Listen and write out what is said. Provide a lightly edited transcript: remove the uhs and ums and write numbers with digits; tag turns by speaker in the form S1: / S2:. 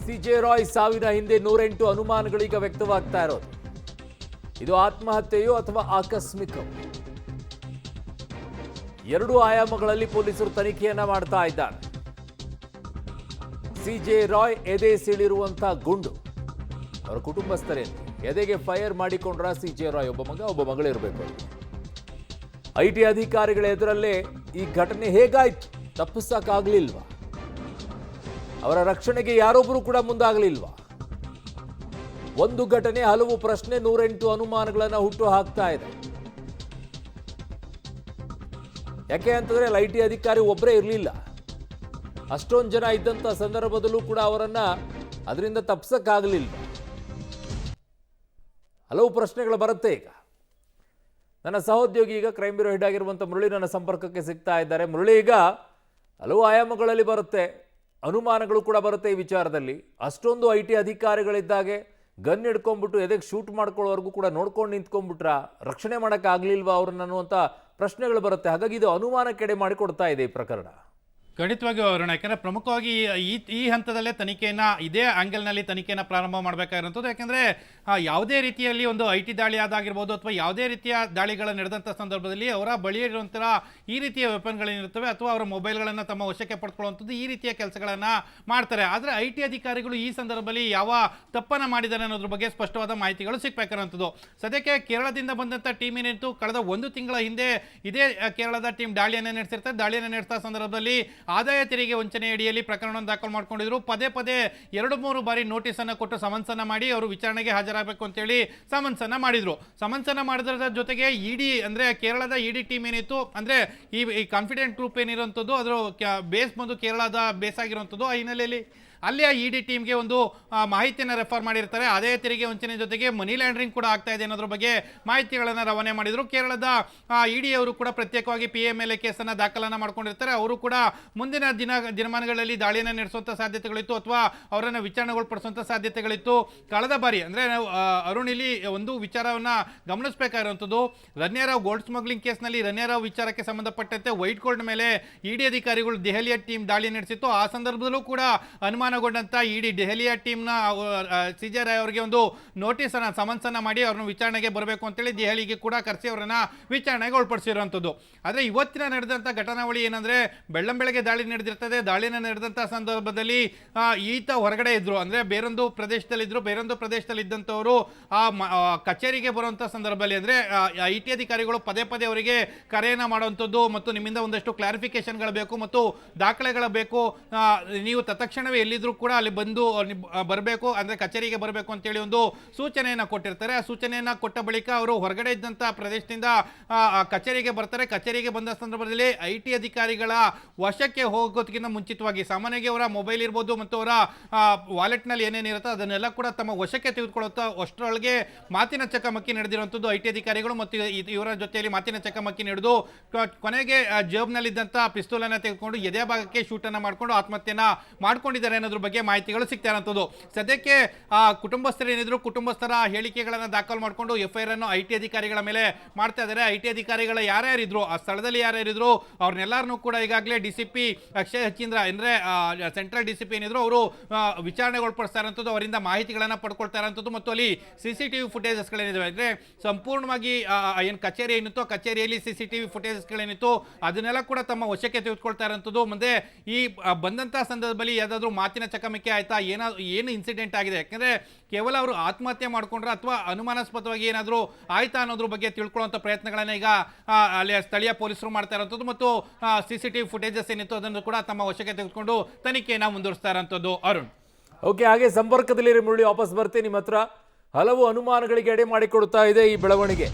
S1: CJ Roy ಸಾವಿನ ಹಿಂದೆ 108 ಅನುಮಾನಗಳೀಗ ವ್ಯಕ್ತವಾಗ್ತಾ ಇರೋದು. ಇದು ಆತ್ಮಹತ್ಯೆಯೋ ಅಥವಾ ಆಕಸ್ಮಿಕ? ಎರಡು ಆಯಾಮಗಳಲ್ಲಿ ಪೊಲೀಸರು ತನಿಖೆಯನ್ನ ಮಾಡ್ತಾ ಇದ್ದಾರೆ. ಸಿಜೆ ರಾಯ್ ಎದೆ ಸೀಳಿರುವಂತಹ ಗುಂಡು ಅವರ ಕುಟುಂಬಸ್ಥರೇನು ಎದೆಗೆ ಫೈರ್ ಮಾಡಿಕೊಂಡ್ರ ಸಿಜೆ ರಾಯ್ ಒಬ್ಬ ಮಗ ಒಬ್ಬ ಮಗಳಿರಬೇಕು. ಐಟಿ ಅಧಿಕಾರಿಗಳ ಎದುರಲ್ಲೇ ಈ ಘಟನೆ ಹೇಗಾಯ್ತು? ತಪ್ಪಿಸಕ್ಕಾಗ್ಲಿಲ್ವಾ? ಅವರ ರಕ್ಷಣೆಗೆ ಯಾರೊಬ್ಬರು ಕೂಡ ಮುಂದಾಗಲಿಲ್ವಾ? ಒಂದು ಘಟನೆ ಹಲವು ಪ್ರಶ್ನೆ, 108 ಅನುಮಾನಗಳನ್ನ ಹುಟ್ಟು ಹಾಕ್ತಾ ಇದೆ. ಯಾಕೆ ಅಂತಂದ್ರೆ ಐಟಿ ಅಧಿಕಾರಿ ಒಬ್ಬರೇ ಇರಲಿಲ್ಲ, ಅಷ್ಟೊಂದು ಜನ ಇದ್ದಂತ ಸಂದರ್ಭದಲ್ಲೂ ಕೂಡ ಅವರನ್ನ ಅದರಿಂದ ತಪ್ಪಿಸಕ್ಕಾಗಲಿಲ್ಲ. ಹಲವು ಪ್ರಶ್ನೆಗಳು ಬರುತ್ತೆ. ಈಗ ನನ್ನ ಸಹೋದ್ಯೋಗಿ ಈಗ ಕ್ರೈಮ್ ಬ್ಯೂರೋ ಹೆಡ್ ಆಗಿರುವಂಥ ಮುರಳಿ ನನ್ನ ಸಂಪರ್ಕಕ್ಕೆ ಸಿಗ್ತಾ ಇದ್ದಾರೆ. ಮುರಳಿ, ಈಗ ಹಲವು ಆಯಾಮಗಳಲ್ಲಿ ಬರುತ್ತೆ, ಅನುಮಾನಗಳು ಕೂಡ ಬರುತ್ತೆ ಈ ವಿಚಾರದಲ್ಲಿ. ಅಷ್ಟೊಂದು ಐಟಿ ಅಧಿಕಾರಿಗಳಿದ್ದಾಗೆ ಗನ್ ಹಿಡ್ಕೊಂಡ್ಬಿಟ್ಟು ಎದೆಗೆ ಶೂಟ್ ಮಾಡ್ಕೊಳ್ಳೋವರೆಗೂ ಕೂಡ ನೋಡ್ಕೊಂಡು ನಿಂತ್ಕೊಂಡ್ಬಿಟ್ರ, ರಕ್ಷಣೆ ಮಾಡೋಕ್ಕಾಗಲಿಲ್ವಾ ಅವ್ರನ್ನ ಅನ್ನುವಂಥ ಪ್ರಶ್ನೆಗಳು ಬರುತ್ತೆ. ಹಾಗಾಗಿ ಇದು ಅನುಮಾನಕ್ಕೆಡೆ ಮಾಡಿಕೊಡ್ತಾ ಇದೆ ಈ ಪ್ರಕರಣ.
S2: ಖಂಡಿತವಾಗಿಯೂ ಅರುಣ, ಯಾಕೆಂದರೆ ಪ್ರಮುಖವಾಗಿ ಈ ಹಂತದಲ್ಲೇ ತನಿಖೆಯನ್ನು ಇದೇ ಆ್ಯಂಗಲ್ನಲ್ಲಿ ತನಿಖೆಯನ್ನು ಪ್ರಾರಂಭ ಮಾಡಬೇಕಾಗಿರುವಂಥದ್ದು. ಯಾಕೆಂದರೆ ಯಾವುದೇ ರೀತಿಯಲ್ಲಿ ಒಂದು ಐ ಟಿ ದಾಳಿ ಆದಾಗಿರ್ಬೋದು ಅಥವಾ ಯಾವುದೇ ರೀತಿಯ ದಾಳಿಗಳು ನಡೆದಂಥ ಸಂದರ್ಭದಲ್ಲಿ ಅವರ ಬಳಿ ಇರುವಂಥ ಈ ರೀತಿಯ ವೆಪನ್ಗಳೇನಿರ್ತವೆ ಅಥವಾ ಅವರ ಮೊಬೈಲ್ಗಳನ್ನು ತಮ್ಮ ವಶಕ್ಕೆ ಪಡ್ಕೊಳ್ಳುವಂಥದ್ದು ಈ ರೀತಿಯ ಕೆಲಸಗಳನ್ನು ಮಾಡ್ತಾರೆ. ಆದರೆ ಐ ಟಿ ಅಧಿಕಾರಿಗಳು ಈ ಸಂದರ್ಭದಲ್ಲಿ ಯಾವ ತಪ್ಪನ್ನು ಮಾಡಿದ್ದಾರೆ ಅನ್ನೋದ್ರ ಬಗ್ಗೆ ಸ್ಪಷ್ಟವಾದ ಮಾಹಿತಿಗಳು ಸಿಗಬೇಕಾಗಿರುವಂಥದ್ದು. ಸದ್ಯಕ್ಕೆ ಕೇರಳದಿಂದ ಬಂದಂಥ ಟೀಮ್ ಏನಿತ್ತು, ಕಳೆದ 1 ತಿಂಗಳ ಹಿಂದೆ ಇದೇ ಕೇರಳದ ಟೀಮ್ ದಾಳಿಯನ್ನು ನಡೆಸಿರ್ತಾರೆ. ದಾಳಿಯನ್ನು ನಡೆಸಿದ ಸಂದರ್ಭದಲ್ಲಿ ಆದಾಯ ತೆರಿಗೆ ವಂಚನೆ ಅಡಿಯಲ್ಲಿ ಪ್ರಕರಣವನ್ನು ದಾಖಲು ಮಾಡ್ಕೊಂಡಿದ್ರು. ಪದೇ 2-3 ಬಾರಿ ನೋಟಿಸನ್ನು ಕೊಟ್ಟು ಸಮನ್ಸನ್ನು ಮಾಡಿ ಅವರು ವಿಚಾರಣೆಗೆ ಹಾಜರಾಗಬೇಕು ಅಂತೇಳಿ ಸಮನ್ಸನ್ನು ಮಾಡಿದ್ರು. ಸಮನ್ಸನ್ನು ಮಾಡಿದ್ರ ಜೊತೆಗೆ ಇಡಿ ಅಂದರೆ ಕೇರಳದ ಇಡಿ ಟೀಮ್ ಏನಿತ್ತು, ಅಂದರೆ ಈ ಕಾನ್ಫಿಡೆಂಟ್ ಗ್ರೂಪ್ ಏನಿರುವಂಥದ್ದು ಅದರ ಬೇಸ್ ಬಂದು ಕೇರಳದ ಬೇಸ್ ಆಗಿರುವಂಥದ್ದು. ಆ ಹಿನ್ನೆಲೆಯಲ್ಲಿ ಅಲ್ಲಿಯ ಇಡಿ ಟೀಮ್ಗೆ ಒಂದು ಮಾಹಿತಿಯನ್ನು ರೆಫರ್ ಮಾಡಿರ್ತಾರೆ. ಆದಾಯ ತೆರಿಗೆ ವಂಚನೆ ಜೊತೆಗೆ ಮನಿ ಲ್ಯಾಂಡ್ರಿಂಗ್ ಕೂಡ ಆಗ್ತಾ ಇದೆ ಅನ್ನೋದ್ರ ಬಗ್ಗೆ ಮಾಹಿತಿಗಳನ್ನು ರವಾನೆ ಮಾಡಿದರು. ಕೇರಳದ ಇಡಿ ಅವರು ಕೂಡ ಪ್ರತ್ಯೇಕವಾಗಿ PMLA ಕೇಸನ್ನು ದಾಖಲನ್ನು ಮಾಡ್ಕೊಂಡಿರ್ತಾರೆ. ಅವರು ಕೂಡ ಮುಂದಿನ ದಿನಮಾನಗಳಲ್ಲಿ ದಾಳಿಯನ್ನು ನಡೆಸುವಂಥ ಸಾಧ್ಯತೆಗಳಿತ್ತು ಅಥವಾ ಅವರನ್ನು ವಿಚಾರಣೆಗೊಳಪಡಿಸುವಂಥ ಸಾಧ್ಯತೆಗಳಿತ್ತು. ಕಳೆದ ಬಾರಿ ಅಂದರೆ ಅರುಣ್, ಇಲ್ಲಿ ಒಂದು ವಿಚಾರವನ್ನು ಗಮನಿಸಬೇಕಾಗಿರುವಂಥದ್ದು, ರನ್ಯಾರಾವ್ ಗೋಲ್ಡ್ ಸ್ಮಗ್ಲಿಂಗ್ ಕೇಸ್ನಲ್ಲಿ ರನ್ಯಾರಾವ್ ವಿಚಾರಕ್ಕೆ ಸಂಬಂಧಪಟ್ಟಂತೆ ವೈಟ್ ಗೋಲ್ಡ್ ಮೇಲೆ ಇಡಿ ಅಧಿಕಾರಿಗಳು ದೆಹಲಿಯ ಟೀಮ್ ದಾಳಿ ನಡೆಸಿತ್ತು. ಆ ಸಂದರ್ಭದಲ್ಲೂ ಕೂಡ ಅನುಮಾನಗೊಂಡಂತ ಇಡಿ ದೆಹಲಿಯ ಟೀಮ್ನ ಸಿಜೆ ರಾಯ್ ಅವರಿಗೆ ಒಂದು ನೋಟಿಸನ್ನು ಸಮನ್ಸನ್ನು ಮಾಡಿ ಅವ್ರನ್ನ ವಿಚಾರಣೆಗೆ ಬರಬೇಕು ಅಂತೇಳಿ ದೆಹಲಿಗೆ ಕೂಡ ಕರೆಸಿ ಅವರನ್ನ ವಿಚಾರಣೆಗೆ ಒಳಪಡಿಸಿರುವಂಥದ್ದು. ಆದರೆ ಇವತ್ತಿನ ನಡೆದಂಥ ಘಟನಾವಳಿ ಏನಂದರೆ, ಬೆಳ್ಳಂಬೆಳಗ್ಗೆ ದಾಳಿ ನಡೆದಿರ್ತದೆ. ದಾಳಿನ ನಡೆದಂಥ ಸಂದರ್ಭದಲ್ಲಿ ಈತ ಹೊರಗಡೆ ಇದ್ರು, ಅಂದರೆ ಬೇರೊಂದು ಪ್ರದೇಶದಲ್ಲಿದ್ದರು. ಬೇರೊಂದು ಪ್ರದೇಶದಲ್ಲಿ ಇದ್ದಂಥವರು ಕಚೇರಿಗೆ ಬರುವಂಥ ಸಂದರ್ಭದಲ್ಲಿ ಅಂದರೆ ಐ ಟಿ ಅಧಿಕಾರಿಗಳು ಪದೇ ಅವರಿಗೆ ಕರೆಯನ್ನು ಮಾಡುವಂಥದ್ದು ಮತ್ತು ನಿಮ್ಮಿಂದ ಒಂದಷ್ಟು ಕ್ಲಾರಿಫಿಕೇಶನ್ಗಳು ಬೇಕು ಮತ್ತು ದಾಖಲೆಗಳು ಬೇಕು, ನೀವು ತತ್ಕ್ಷಣವೇ ಎಲ್ಲಿದ್ರು ಕೂಡ ಅಲ್ಲಿ ಬಂದು ಬರಬೇಕು, ಅಂದರೆ ಕಚೇರಿಗೆ ಬರಬೇಕು ಅಂತೇಳಿ ಒಂದು ಸೂಚನೆಯನ್ನು ಕೊಟ್ಟಿರ್ತಾರೆ. ಆ ಸೂಚನೆಯನ್ನು ಕೊಟ್ಟ ಬಳಿಕ ಅವರು ಹೊರಗಡೆ ಇದ್ದಂಥ ಪ್ರದೇಶದಿಂದ ಕಚೇರಿಗೆ ಬರ್ತಾರೆ. ಕಚೇರಿಗೆ ಬಂದ ಸಂದರ್ಭದಲ್ಲಿ ಐ ಟಿ ಅಧಿಕಾರಿಗಳ ವಶಕ್ಕೆ ಹೋಗೋದಕ್ಕಿಂತ ಮುಂಚಿತವಾಗಿ ಸಾಮಾನ್ಯವಾಗಿ ಅವರ ಮೊಬೈಲ್ ಇರ್ಬೋದು ಮತ್ತು ಅವರ ವಾಲೆಟ್ನಲ್ಲಿ ಏನೇನಿರುತ್ತೋ ಅದನ್ನೆಲ್ಲ ಕೂಡ ತಮ್ಮ ವಶಕ್ಕೆ ತೆಗೆದುಕೊಳ್ಳುತ್ತಾ ಅಷ್ಟರೊಳಗೆ ಮಾತಿನ ಚಕಮಕಿ ನಡೆದಿರುವಂಥದ್ದು. ಐ ಟಿ ಅಧಿಕಾರಿಗಳು ಮತ್ತು ಇವರ ಜೊತೆಯಲ್ಲಿ ಮಾತಿನ ಚಕಮಕಿ ನಡೆದು ಕೊನೆಗೆ ಜೇಬ್ನಲ್ಲಿದ್ದಂಥ ಪಿಸ್ತೂಲನ್ನು ತೆಗೆದುಕೊಂಡು ಎದೆ ಭಾಗಕ್ಕೆ ಶೂಟನ್ನು ಮಾಡಿಕೊಂಡು ಆತ್ಮಹತ್ಯೆಯನ್ನು ಮಾಡ್ಕೊಂಡಿದ್ದಾರೆ ಅನ್ನೋದ್ರ ಬಗ್ಗೆ ಮಾಹಿತಿಗಳು ಸಿಗ್ತಾ ಇರೋಂಥದ್ದು. ಸದ್ಯಕ್ಕೆ ಕುಟುಂಬಸ್ಥರು ಏನಿದ್ರು, ಕುಟುಂಬಸ್ಥರ ಹೇಳಿಕೆಗಳನ್ನು ದಾಖಲು ಮಾಡಿಕೊಂಡು FIR ಅನ್ನು ಐ ಟಿ ಅಧಿಕಾರಿಗಳ ಮೇಲೆ ಮಾಡ್ತಾ ಇದ್ದಾರೆ. ಐ ಟಿ ಅಧಿಕಾರಿಗಳ ಯಾರ್ಯಾರಿದ್ರು, ಆ ಸ್ಥಳದಲ್ಲಿ ಯಾರ್ಯಾರಿದ್ರು ಅವ್ರನ್ನೆಲ್ಲರನ್ನೂ ಕೂಡ ಈಗಾಗಲೇ DCP ಅಕ್ಷಯ್ ಹಚೀಂದ್ರ ಅಂದರೆ ಸೆಂಟ್ರಲ್ DCP ಏನಿದ್ರು ಅವರು ವಿಚಾರಣೆಗೆ ಒಳಪಡಿಸ್ತಾ ಇರೋಂಥದ್ದು, ಅವರಿಂದ ಮಾಹಿತಿಗಳನ್ನು ಪಡ್ಕೊಳ್ತಾ ಇರೋಂಥದ್ದು ಮತ್ತು ಅಲ್ಲಿ CCTV ಫುಟೇಜಸ್ಗಳೇನಿದೆ ಅಂದರೆ ಸಂಪೂರ್ಣವಾಗಿ ಏನು ಕಚೇರಿ ಏನಿತ್ತು, ಕಚೇರಿಯಲ್ಲಿ CCTV ಫುಟೇಜಸ್ಗಳೇನಿತ್ತು ಅದನ್ನೆಲ್ಲ ಕೂಡ ತಮ್ಮ ವಶಕ್ಕೆ ತೆಗೆದುಕೊಳ್ತಾ ಇರೋಂಥದ್ದು. ಮುಂದೆ ಈ ಬಂದಂಥ ಸಂದರ್ಭದಲ್ಲಿ ಯಾವುದಾದ್ರೂ ಮಾತಿನ ಚಕಮಕಿ ಆಯ್ತಾ, ಏನು ಇನ್ಸಿಡೆಂಟ್ ಆಗಿದೆ, ಯಾಕಂದರೆ ಕೇವಲ ಅವರು ಆತ್ಮಹತ್ಯೆ ಮಾಡ್ಕೊಂಡ್ರೆ ಅಥವಾ ಅನುಮಾನಾಸ್ಪದವಾಗಿ ಏನಾದರೂ ಆಯ್ತಾ ಅನ್ನೋದ್ರ ಬಗ್ಗೆ ತಿಳ್ಕೊಳ್ಳುವಂಥ ಪ್ರಯತ್ನಗಳನ್ನು ಈಗ ಅಲ್ಲಿ ಸ್ಥಳೀಯ ಪೊಲೀಸರು ಮಾಡ್ತಾ ಇರೋಂಥದ್ದು ಮತ್ತು CCTV ಫುಟೇಜಸ್ ಏನಿತ್ತು ಅದನ್ನು ಕೂಡ ತಮ್ಮ ವಶಕ್ಕೆ ತೆಗೆದುಕೊಂಡು ತನಿಖೆಯನ್ನು ಮುಂದುವರಿಸ್ತಾ ಇರೋಂಥದ್ದು. ಅರುಣ್,
S1: ಓಕೆ, ಹಾಗೆ ಸಂಪರ್ಕದಲ್ಲಿ ಮುರಳಿ, ವಾಪಸ್ ಬರ್ತೀನಿ ನಿಮ್ಮ ಹತ್ರ. ಹಲವು ಅನುಮಾನಗಳಿಗೆ ಎಡೆ ಮಾಡಿಕೊಡ್ತಾ ಇದೆ ಈ ಬೆಳವಣಿಗೆ.